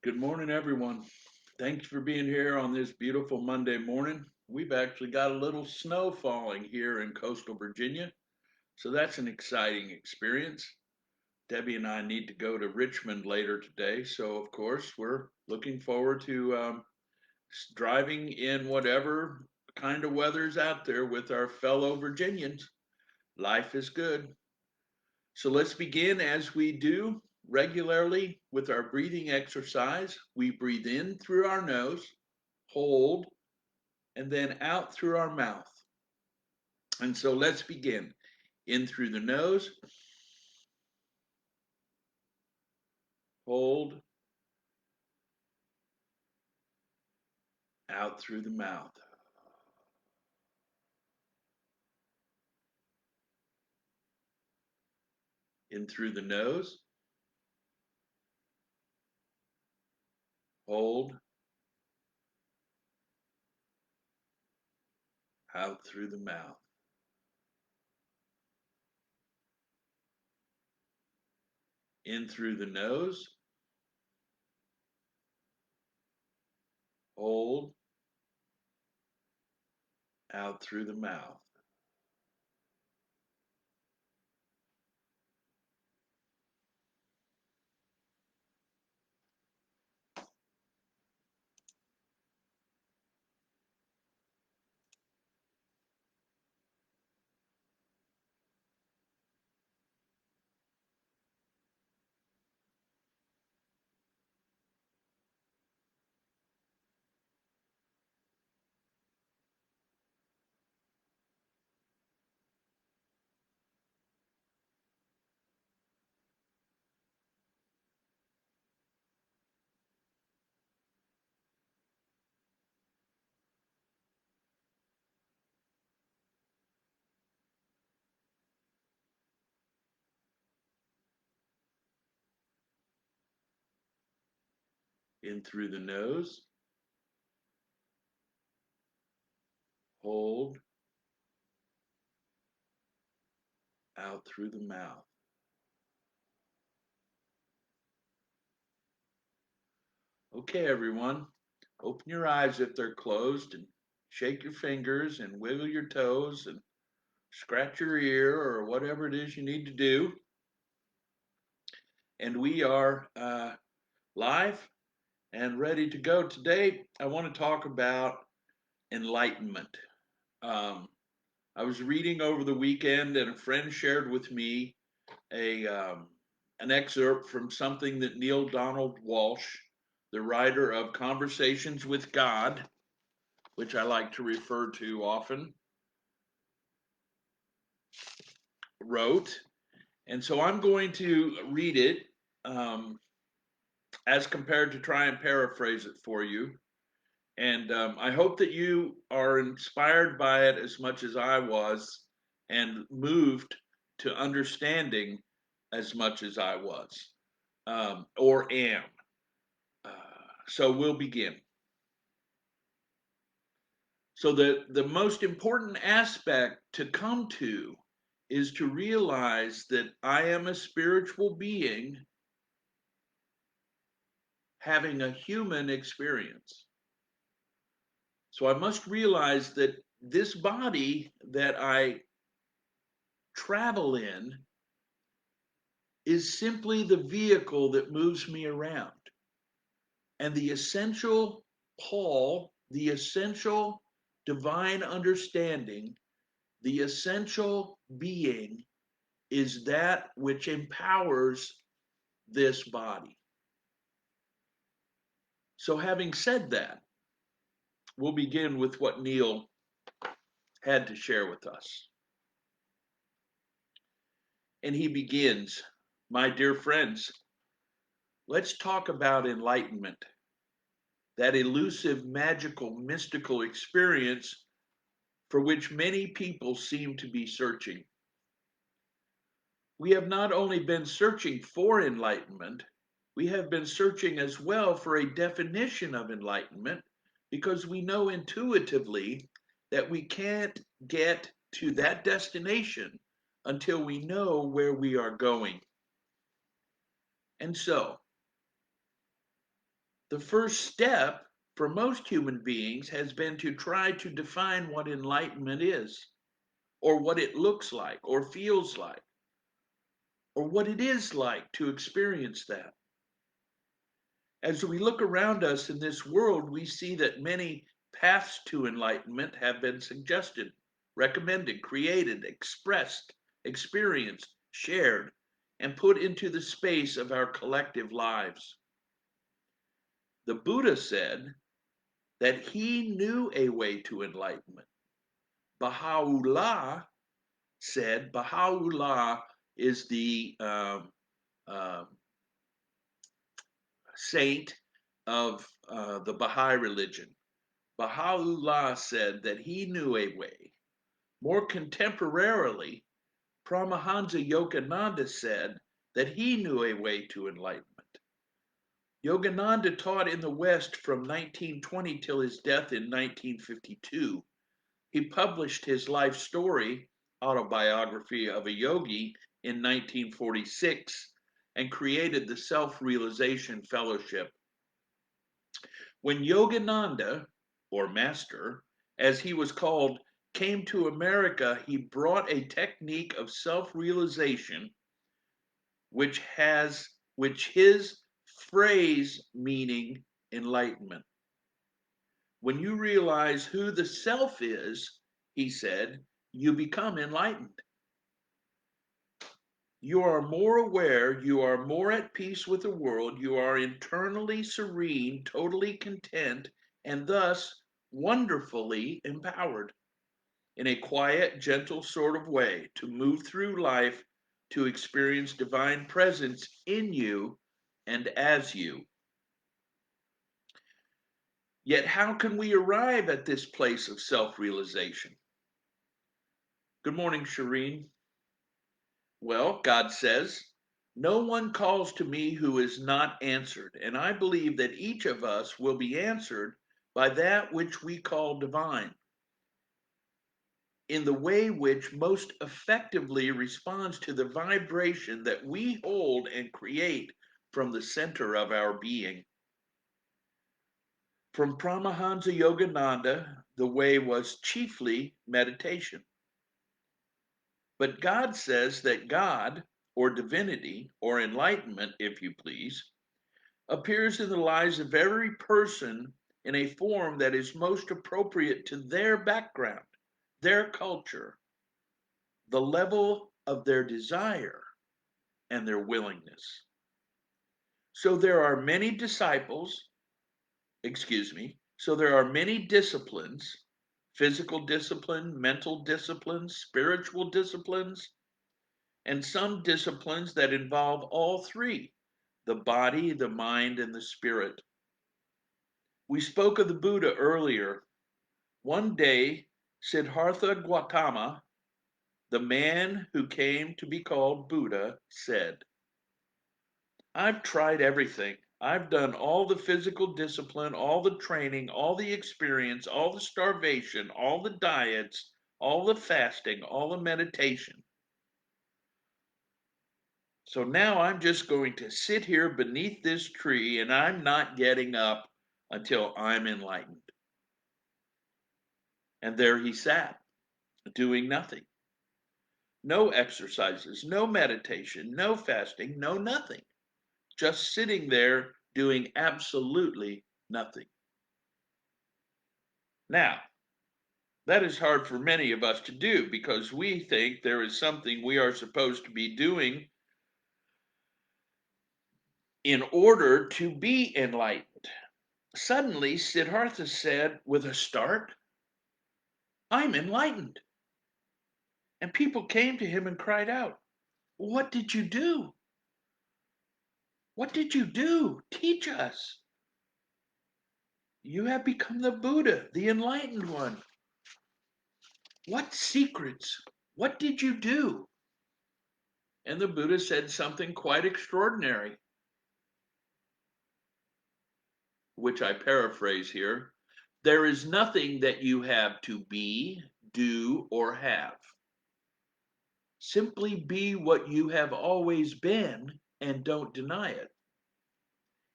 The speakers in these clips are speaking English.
Good morning, everyone. Thanks for being here on this beautiful Monday morning. We've actually got a little snow falling here in coastal Virginia, so that's an exciting experience. Debbie and I need to go to Richmond later today, so of course, we're looking forward to driving in whatever kind of weather's out there with our fellow Virginians. Life is good. So let's begin as we do regularly with our breathing exercise. We breathe in through our nose, hold, and then out through our mouth. And so let's begin. In through the nose, hold, out through the mouth. In through the nose, hold, out through the mouth. In through the nose, hold, out through the mouth. In through the nose, hold, out through the mouth. Okay, everyone, open your eyes if they're closed and shake your fingers and wiggle your toes and scratch your ear or whatever it is you need to do. And we are live and ready to go. Today, I want to talk about enlightenment. Um, I was reading over the weekend, and a friend shared with me a an excerpt from something that Neale Donald Walsh, the writer of Conversations with God, which I like to refer to often, wrote. And so I'm going to read it um, as compared to try and paraphrase it for you. And I hope that you are inspired by it as much as I was and moved to understanding as much as I was or am. Uh, so we'll begin. So the most important aspect to come to is to realize that I am a spiritual being having a human experience. So I must realize that this body that I travel in is simply the vehicle that moves me around. And the essential Paul, the essential divine understanding, the essential being is that which empowers this body. So, having said that, we'll begin with what Neale had to share with us. And he begins, my dear friends, let's talk about enlightenment, that elusive, magical, mystical experience for which many people seem to be searching. We have not only been searching for enlightenment, we have been searching as well for a definition of enlightenment because we know intuitively that we can't get to that destination until we know where we are going. And so, The first step for most human beings has been to try to define what enlightenment is, or what it looks like, or feels like, or what it is like to experience that. As we look around us in this world, we see that many paths to enlightenment have been suggested, recommended, created, expressed, experienced, shared, and put into the space of our collective lives. The Buddha said that he knew a way to enlightenment. Baha'u'llah is the uh, saint of the Baha'i religion. Baha'u'llah said that he knew a way. More contemporarily, Paramahansa Yogananda said that he knew a way to enlightenment. Yogananda taught in the West from 1920 till his death in 1952. He published his life story, Autobiography of a Yogi, in 1946 and created the Self-Realization Fellowship. When Yogananda, or Master, as he was called, came to America, he brought a technique of self-realization which his phrase meaning enlightenment. When you realize who the self is, he said, you become enlightened. You are more aware, you are more at peace with the world, you are internally serene, totally content, and thus wonderfully empowered in a quiet, gentle sort of way to move through life to experience divine presence in you and as you. Yet, how can we arrive at this place of self realization? Good morning, Shireen. Well, God says, no one calls to me who is not answered, and I believe that each of us will be answered by that which we call divine, in the way which most effectively responds to the vibration that we hold and create from the center of our being. From Paramahansa Yogananda, the way was chiefly meditation. But God says that God, or divinity, or enlightenment, if you please, appears in the lives of every person in a form that is most appropriate to their background, their culture, the level of their desire, and their willingness. So there are many so there are many disciplines, physical discipline, mental disciplines, spiritual disciplines, and some disciplines that involve all three, the body, the mind, and the spirit. We spoke of the Buddha earlier. One day, Siddhartha Gautama, the man who came to be called Buddha, said, I've tried everything. I've done all the physical discipline, all the training, all the experience, all the starvation, all the diets, all the fasting, all the meditation. So now I'm just going to sit here beneath this tree and I'm not getting up until I'm enlightened. And there he sat, doing nothing. No exercises, no meditation, no fasting, no nothing. Just sitting there doing absolutely nothing. Now, that is hard for many of us to do because we think there is something we are supposed to be doing in order to be enlightened. Suddenly, Siddhartha said with a start, I'm enlightened. And people came to him and cried out, What did you do? What did you do? Teach us. You have become the Buddha, the enlightened one. What secrets? What did you do? And the Buddha said something quite extraordinary, which I paraphrase here. There is nothing that you have to be, do, or have. Simply be what you have always been and don't deny it.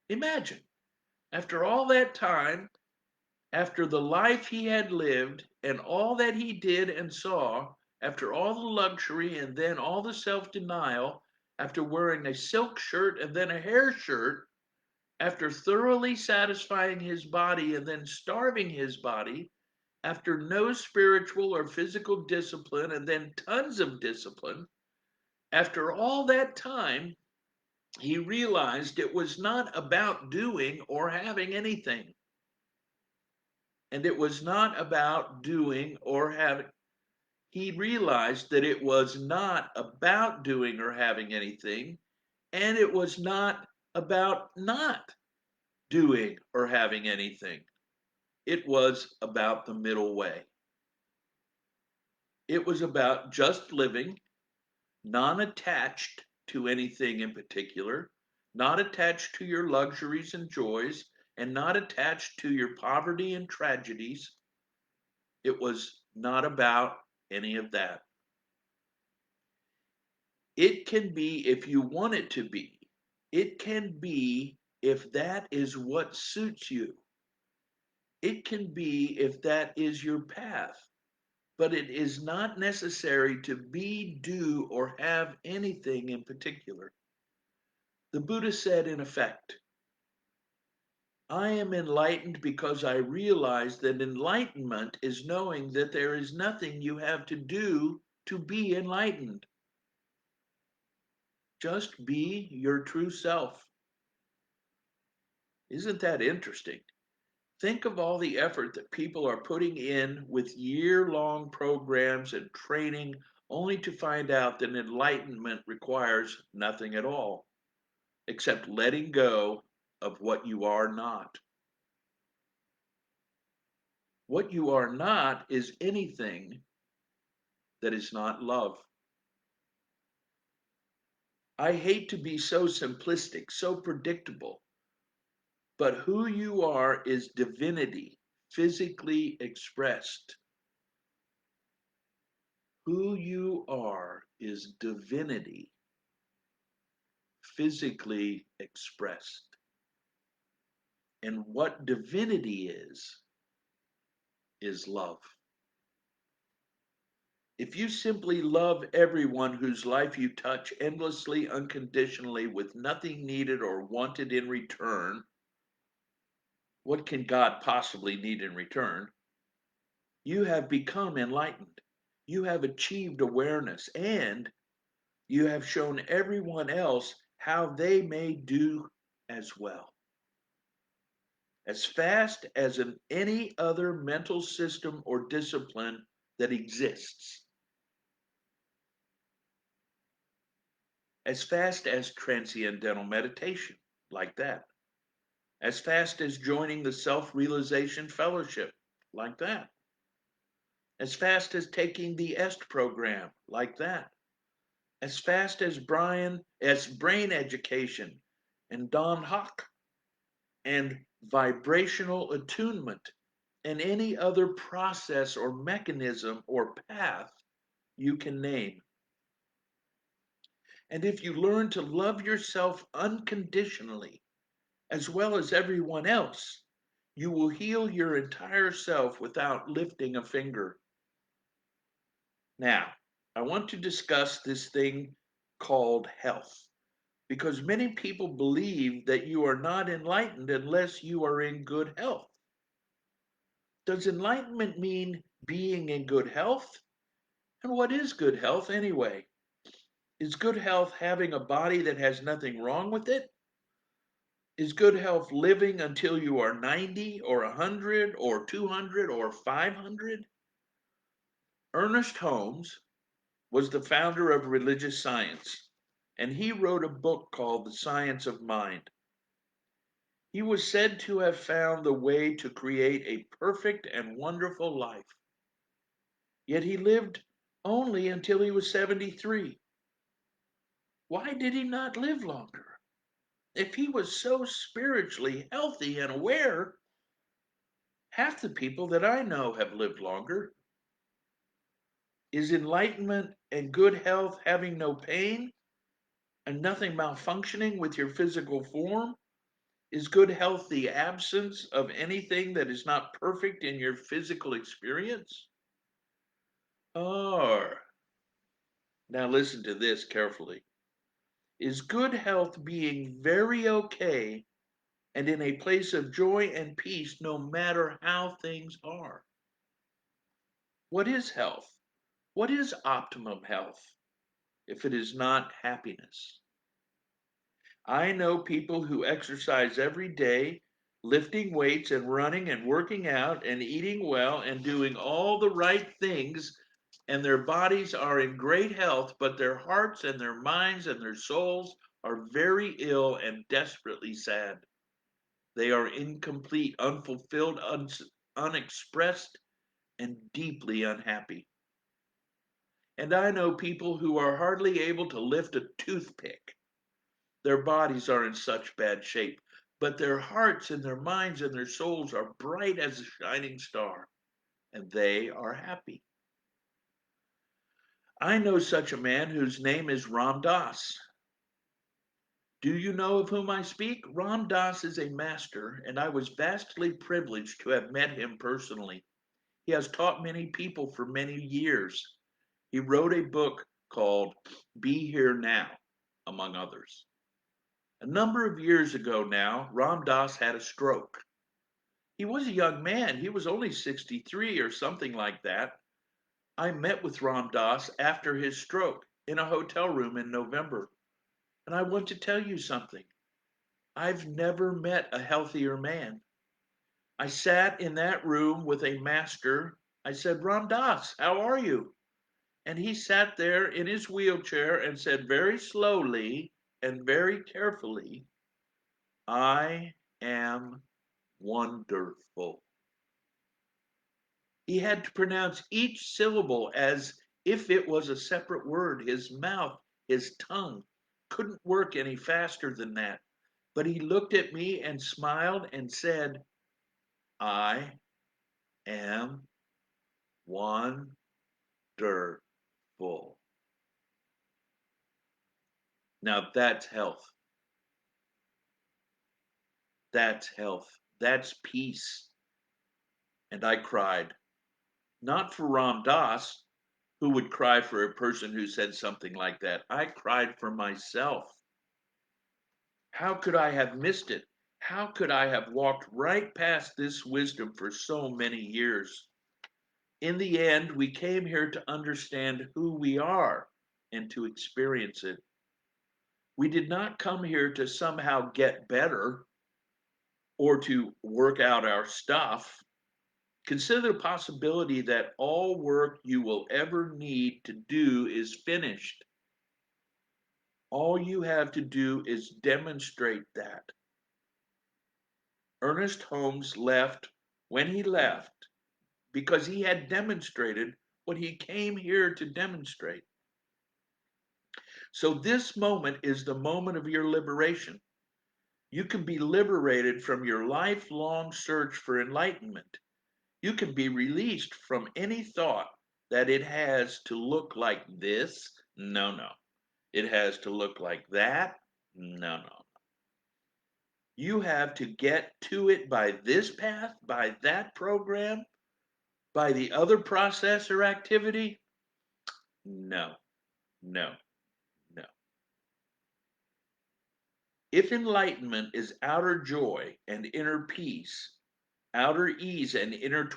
Imagine After all that time, after the life he had lived and all that he did and saw, after all the luxury and then all the self denial, after wearing a silk shirt and then a hair shirt, after thoroughly satisfying his body and then starving his body, after no spiritual or physical discipline and then tons of discipline, after all that time, he realized it was not about doing or having anything. And it was not about doing or having, he realized that it was not about doing or having anything, and it was not about not doing or having anything. It was about the middle way. It was about just living, non attached to anything in particular, not attached to your luxuries and joys, and not attached to your poverty and tragedies. It was not about any of that. It can be if you want it to be. It can be if that is what suits you. It can be if that is your path. But it is not necessary to be, do, or have anything in particular. The Buddha said, in effect, I am enlightened because I realize that enlightenment is knowing that there is nothing you have to do to be enlightened. Just be your true self. Isn't that interesting? Think of all the effort that people are putting in with year-long programs and training only to find out that enlightenment requires nothing at all except letting go of what you are not. What you are not is anything that is not love. I hate to be so simplistic, so predictable, but who you are is divinity, physically expressed. Who you are is divinity, physically expressed. And what divinity is love. If you simply love everyone whose life you touch endlessly, unconditionally, with nothing needed or wanted in return, what can God possibly need in return? You have become enlightened. You have achieved awareness, and you have shown everyone else how they may do as well. As fast as in any other mental system or discipline that exists. As fast as transcendental meditation, like that. As fast as joining the self-realization fellowship, like that. As fast as taking the EST program, like that. As fast as brain education and Don Hock and vibrational attunement and any other process or mechanism or path you can name. And if you learn to love yourself unconditionally, as well as everyone else, you will heal your entire self without lifting a finger. Now, I want to discuss this thing called health, because many people believe that you are not enlightened unless you are in good health. Does enlightenment mean being in good health? And what is good health anyway? Is good health having a body that has nothing wrong with it? Is good health living until you are 90 or 100 or 200 or 500? Ernest Holmes was the founder of religious science, and he wrote a book called The Science of Mind. He was said to have found the way to create a perfect and wonderful life. Yet he lived only until he was 73. Why did he not live longer? If he was so spiritually healthy and aware, half the people that I know have lived longer. Is enlightenment and good health having no pain and nothing malfunctioning with your physical form? Is good health the absence of anything that is not perfect in your physical experience? Or, now listen to this carefully. Is good health being very okay and in a place of joy and peace no matter how things are? What is health? What is optimum health if it is not happiness? I know people who exercise every day, lifting weights and running and working out and eating well and doing all the right things, and their bodies are in great health, but their hearts and their minds and their souls are very ill and desperately sad. They are incomplete, unfulfilled, unexpressed, and deeply unhappy. And I know people who are hardly able to lift a toothpick. Their bodies are in such bad shape, but their hearts and their minds and their souls are bright as a shining star, and they are happy. I know such a man whose name is Ram Dass. Do you know of whom I speak? Ram Dass is a master, and I was vastly privileged to have met him personally. He has taught many people for many years. He wrote a book called Be Here Now, among others. A number of years ago now, Ram Dass had a stroke. He was a young man. He was only 63 or something like that. I met with Ram Dass after his stroke in a hotel room in November. And I want to tell you something. I've never met a healthier man. I sat in that room with a master. I said, Ram Dass, how are you? And he sat there in his wheelchair and said very slowly and very carefully, I am wonderful. He had to pronounce each syllable as if it was a separate word. His mouth, his tongue couldn't work any faster than that. But he looked at me and smiled and said, I am wonderful. Now that's health. That's health. That's peace. And I cried. Not for Ram Dass, who would cry for a person who said something like that. I cried for myself. How could I have missed it? How could I have walked right past this wisdom for so many years? In the end, we came here to understand who we are and to experience it. We did not come here to somehow get better or to work out our stuff. Consider the possibility that all work you will ever need to do is finished. All you have to do is demonstrate that. Ernest Holmes left when he left because he had demonstrated what he came here to demonstrate. So this moment is the moment of your liberation. You can be liberated from your lifelong search for enlightenment. You can be released from any thought that it has to look like this. No, no. It has to look like that. No, no. You have to get to it by this path, by that program, by the other process or activity. No, no, no. If enlightenment is outer joy and inner peace, outer ease and inner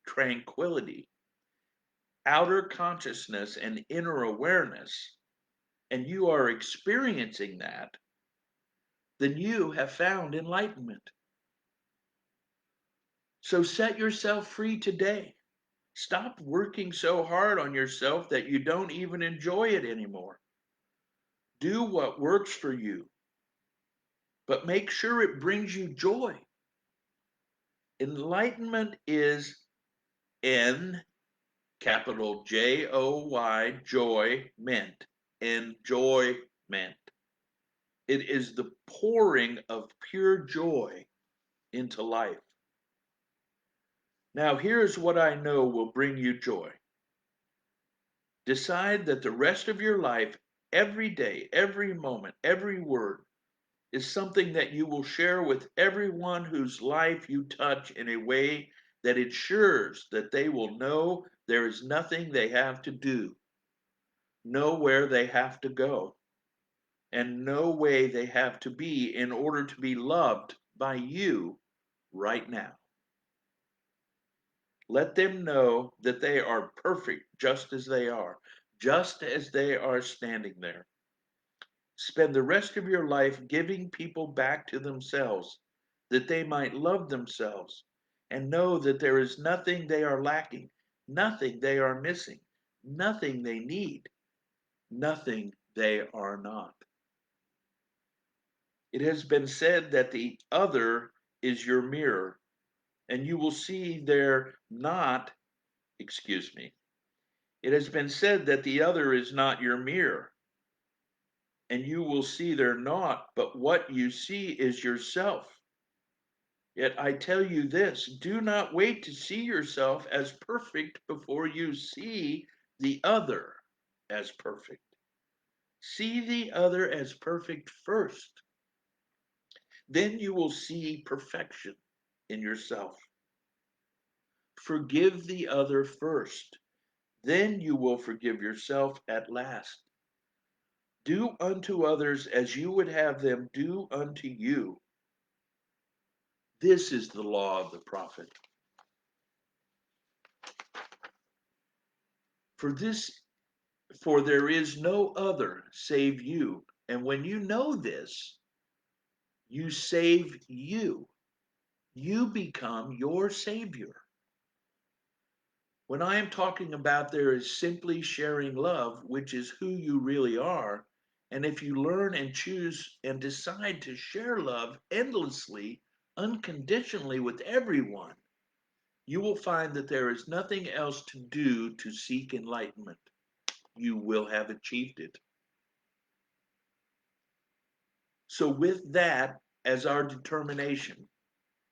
tranquility, outer consciousness and inner awareness, and you are experiencing that, then you have found enlightenment. So set yourself free today. Stop working so hard on yourself that you don't even enjoy it anymore. Do what works for you, but make sure it brings you joy. Enlightenment is N, capital Joy, joy meant. Enjoyment. It is the pouring of pure joy into life. Now, here's what I know will bring you joy. Decide that the rest of your life, every day, every moment, every word, is something that you will share with everyone whose life you touch in a way that ensures that they will know there is nothing they have to do, know where they have to go, and no way they have to be in order to be loved by you right now. Let them know that they are perfect just as they are standing there. Spend the rest of your life giving people back to themselves, that they might love themselves and know that there is nothing they are lacking, nothing they are missing, nothing they need, nothing they are not. It has been said that the other is your mirror, and you will see there not, excuse me, it has been said that the other is not your mirror, and you will see there not, but what you see is yourself. Yet I tell you this, do not wait to see yourself as perfect before you see the other as perfect. See the other as perfect first. Then you will see perfection in yourself. Forgive the other first. Then you will forgive yourself at last. Do unto others as you would have them do unto you. This is the law of the prophet. For this, for there is no other save you. And when you know this, you save you. You become your savior. When I am talking about there is simply sharing love, which is who you really are, and if you learn and choose and decide to share love endlessly, unconditionally with everyone, you will find that there is nothing else to do to seek enlightenment. You will have achieved it. So, with that as our determination,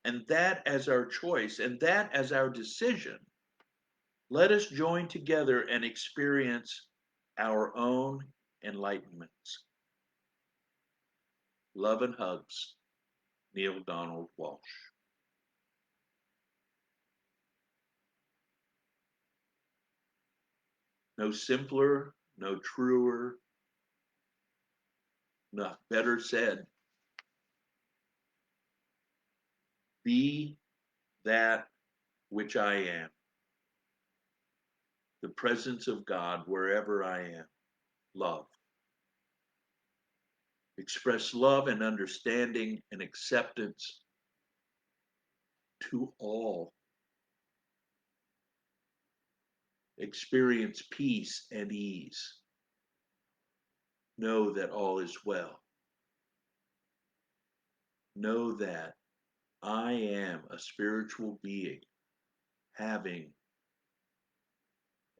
and that as our choice, and that as our decision, let us join together and experience our own enlightenments. Love and hugs, Neale Donald Walsh. No simpler, no truer, no better said. Be that which I am, the presence of God wherever I am. Love. Express love and understanding and acceptance to all. Experience peace and ease. Know that all is well. Know that I am a spiritual being having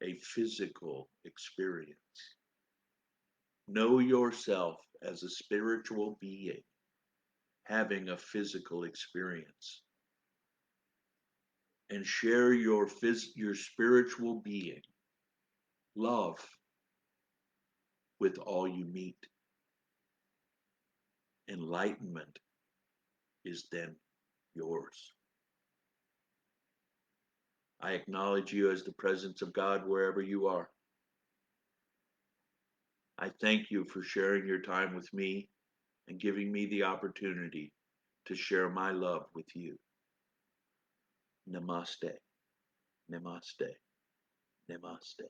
a physical experience. Know yourself as a spiritual being having a physical experience. And share your spiritual being, love, with all you meet. Enlightenment is then yours. I acknowledge you as the presence of God wherever you are. I thank you for sharing your time with me and giving me the opportunity to share my love with you. Namaste, namaste, namaste.